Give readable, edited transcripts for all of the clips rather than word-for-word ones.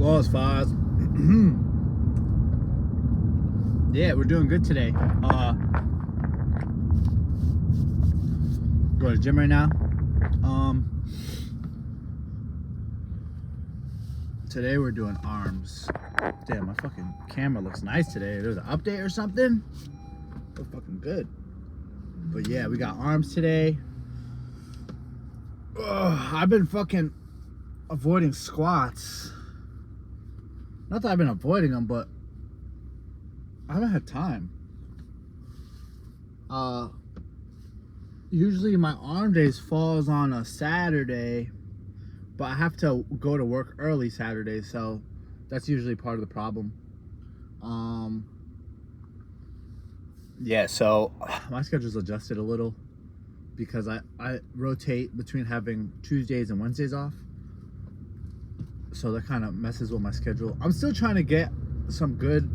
Applause, Foz. Yeah, we're doing good today. Go to the gym right now. Today we're doing arms. Damn, my fucking camera looks nice today. There's an update or something. Looks fucking good. But yeah, we got arms today. I've been fucking avoiding squats. Not that I've been avoiding them, but I haven't had time. Usually my arm days falls on a Saturday, but I have to go to work early Saturday, so that's usually part of the problem. Yeah, so my schedule's adjusted a little because I rotate between having Tuesdays and Wednesdays off. So that kind of messes with my schedule. I'm still trying to get some good...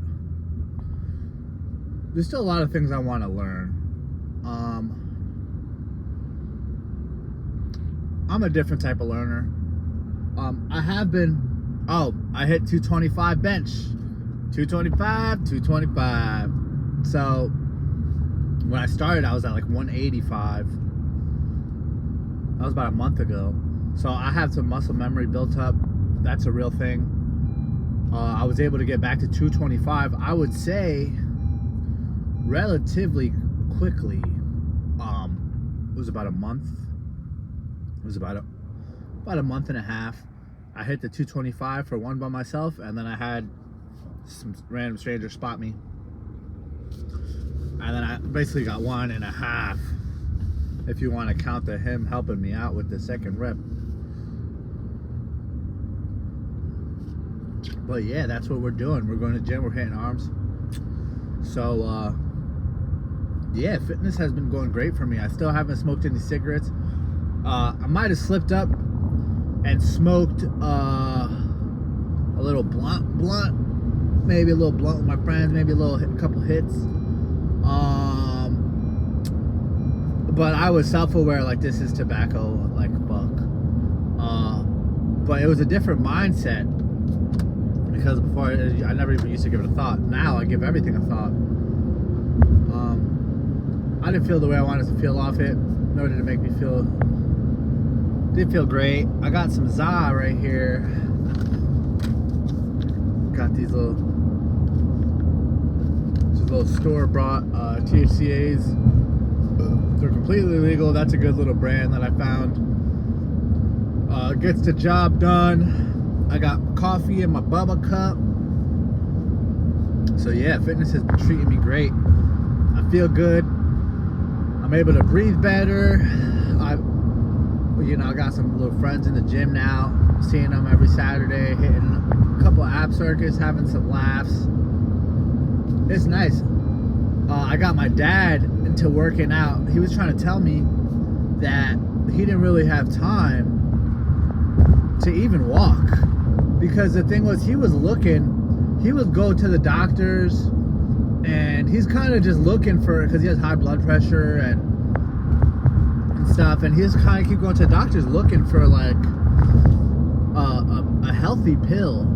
There's still a lot of things I want to learn. I'm a different type of learner. I have been... I hit 225 bench. 225. So when I started, I was at like 185. That was about a month ago. So I have some muscle memory built up. That's a real thing. I was able to get back to 225, I would say, relatively quickly. It was about a month. It was about a month and a half. I hit the 225 for one by myself, and then I had some random stranger spot me. And then I basically got 1.5, if you want to count him helping me out with the second rep. But yeah, that's what we're doing. We're going to the gym, we're hitting arms. So yeah, fitness has been going great for me. I still haven't smoked any cigarettes. I might have slipped up and smoked a little blunt, maybe a little blunt with my friends, maybe a couple hits. But I was self-aware, like, this is tobacco, like, fuck. But it was a different mindset, because before I never even used to give it a thought. Now I give everything a thought. I didn't feel the way I wanted to feel off it, nor did it make me feel... Did feel great. I got some za right here. Got these little store-bought THCAs. They're completely legal. That's a good little brand that I found. Gets the job done. I got coffee in my Bubba cup. So yeah, fitness has been treating me great. I feel good. I'm able to breathe better. I got some little friends in the gym now. Seeing them every Saturday, hitting a couple of ab circuits, having some laughs. It's nice. I got my dad into working out. He was trying to tell me that he didn't really have time to even walk, because the thing was, he would go to the doctors, and he's kind of just looking for, because he has high blood pressure and stuff, and he just kind of keep going to the doctors looking for like a healthy pill.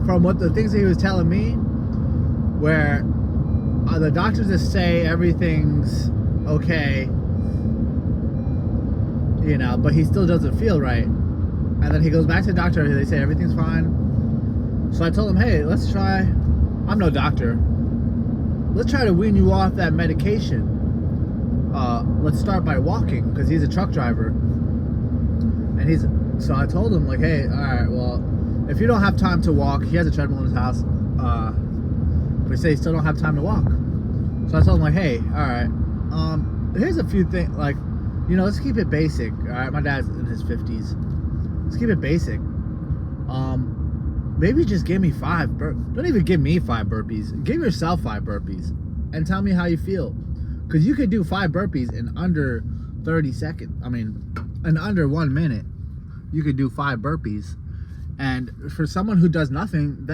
From what the things that he was telling me, where the doctors just say everything's okay, but he still doesn't feel right. And then he goes back to the doctor, and they say everything's fine. So I told him, hey, let's try, I'm no doctor, let's try to wean you off that medication. Let's start by walking, because he's a truck driver. And so I told him, like, hey, all right, well, if you don't have time to walk, he has a treadmill in his house, but he said he still don't have time to walk. So I told him, like, hey, all right, here's a few things, like, let's keep it basic. All right, my dad's in his 50s. Let's keep it basic. Maybe just give me 5 burpees. Don't even give me 5 burpees. Give yourself 5 burpees and tell me how you feel. Because you could do 5 burpees in under 30 seconds. I mean, in under 1 minute, you could do 5 burpees. And for someone who does nothing,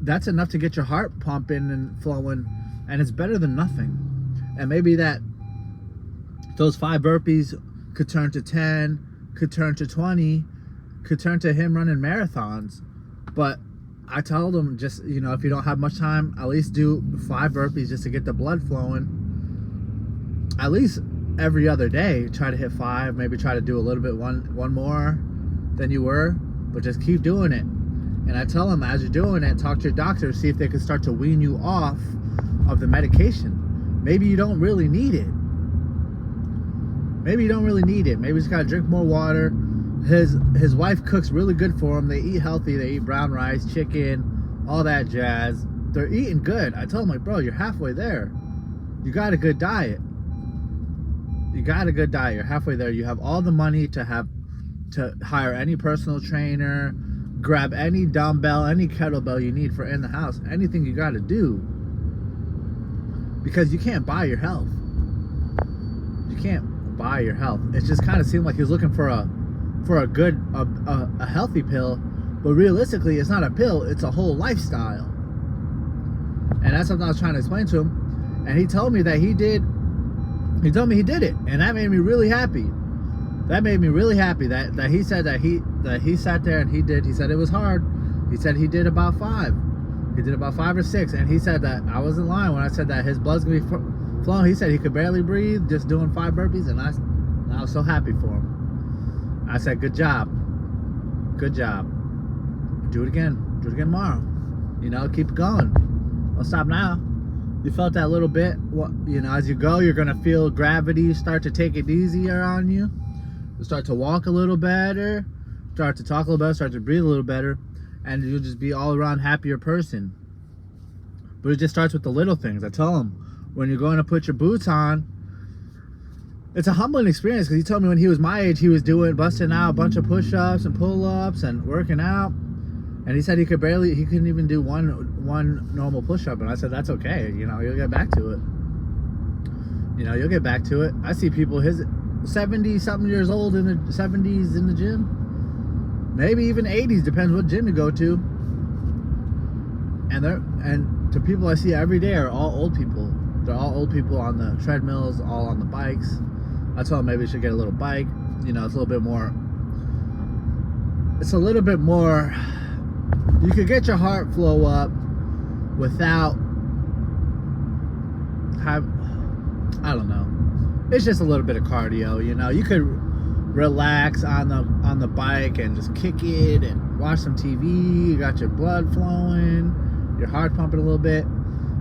that's enough to get your heart pumping and flowing. And it's better than nothing. And maybe those 5 burpees could turn to 10, could turn to 20, could turn to him running marathons. But I told him, just, you know, if you don't have much time, at least do 5 burpees just to get the blood flowing. At least every other day, try to hit 5, maybe try to do a little bit one more than you were, but just keep doing it. And I tell him, as you're doing it, talk to your doctor, see if they can start to wean you off of the medication. Maybe you don't really need it. Maybe you don't really need it. Maybe you just gotta drink more water. His wife cooks really good for him. They eat healthy. They eat brown rice, chicken, all that jazz. They're eating good. I told him, like, bro, you're halfway there. You got a good diet. You got a good diet. You're halfway there. You have all the money to hire any personal trainer, grab any dumbbell, any kettlebell you need for in the house. Anything you got to do, because you can't buy your health. You can't buy your health. It just kind of seemed like he was looking for a healthy pill, but realistically, it's not a pill. It's a whole lifestyle. And that's something I was trying to explain to him. And he told me that he did. He told me he did it, and that made me really happy. That made me really happy that he said that he sat there and he did. He said it was hard. He said he did about 5. He did about 5 or 6, and he said that I wasn't lying when I said that his blood's gonna be flowing. He said he could barely breathe just doing 5 burpees, and I was so happy for him. I said, good job, good job. Do it again. Do it again tomorrow. You know, keep going. Don't stop now. You felt that little bit. Well, you know, as you go, you're gonna feel gravity start to take it easier on you. You start to walk a little better, start to talk a little better, start to breathe a little better, and you'll just be all around happier person. But it just starts with the little things. I tell him, when you're going to put your boots on, it's a humbling experience, because he told me when he was my age, he was busting out a bunch of push-ups and pull-ups and working out. And he said he couldn't even do one normal push-up. And I said, that's okay. You know, you'll get back to it. You know, you'll get back to it. I see people 70-something years old in the 70s in the gym. Maybe even 80s, depends what gym you go to. And to people I see every day are all old people. They're all old people on the treadmills, all on the bikes. I told them maybe you should get a little bike. You know, it's a little bit more, you could get your heart flow up without I don't know. It's just a little bit of cardio, you know. You could relax on the bike and just kick it and watch some TV. You got your blood flowing, your heart pumping a little bit.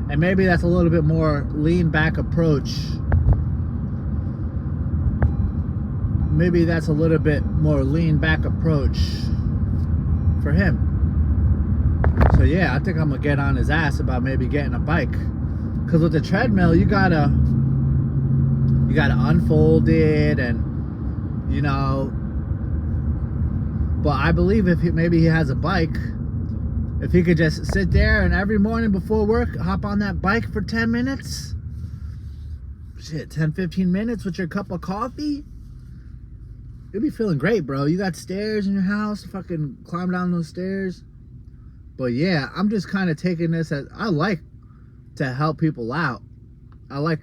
And maybe that's a little bit more lean back approach. Maybe that's a little bit more lean back approach for him. So yeah, I think I'm gonna get on his ass about maybe getting a bike. Cause with the treadmill, you gotta unfold it, and you know. But I believe if maybe he has a bike, if he could just sit there and every morning before work, hop on that bike for 10 minutes, 10-15 minutes with your cup of coffee, you'll be feeling great, bro. You got stairs in your house, fucking climb down those stairs. But yeah, I'm just kind of taking this as, I like to help people out. I like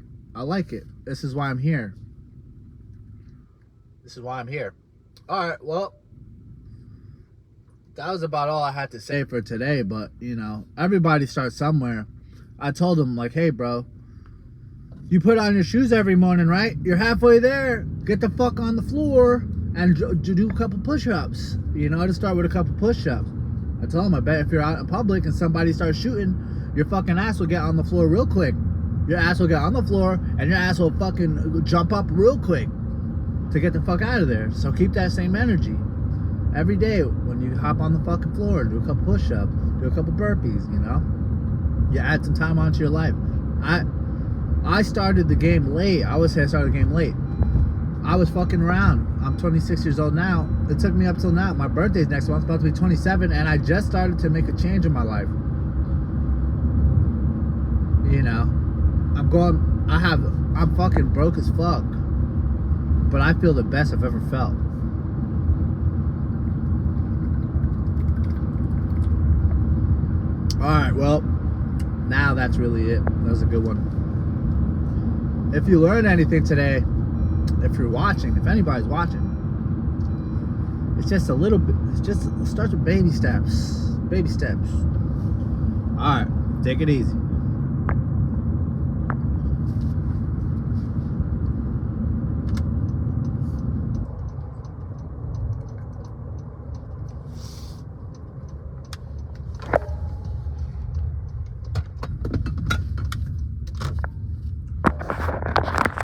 it. This is why I'm here. All right, well, that was about all I had to say for today. But you know, everybody starts somewhere. I told him, like, hey bro, you put on your shoes every morning, right? You're halfway there. Get the fuck on the floor and do a couple push-ups. You know, to start with a couple push-ups. I told him, I bet if you're out in public and somebody starts shooting, your fucking ass will get on the floor real quick. Your ass will get on the floor and your ass will fucking jump up real quick to get the fuck out of there. So keep that same energy. Every day when you hop on the fucking floor, do a couple push-ups, do a couple burpees, you know? You add some time onto your life. I started the game late. I always say I started the game late. I was fucking around. I'm 26 years old now. It took me up till now. My birthday's next month. I'm about to be 27, and I just started to make a change in my life. You know, I'm fucking broke as fuck, but I feel the best I've ever felt. Alright, well, now that's really it. That was a good one. If you learned anything today, if you're watching, if anybody's watching, It's just a little bit. It's just, it starts with baby steps. Baby steps. All right, take it easy.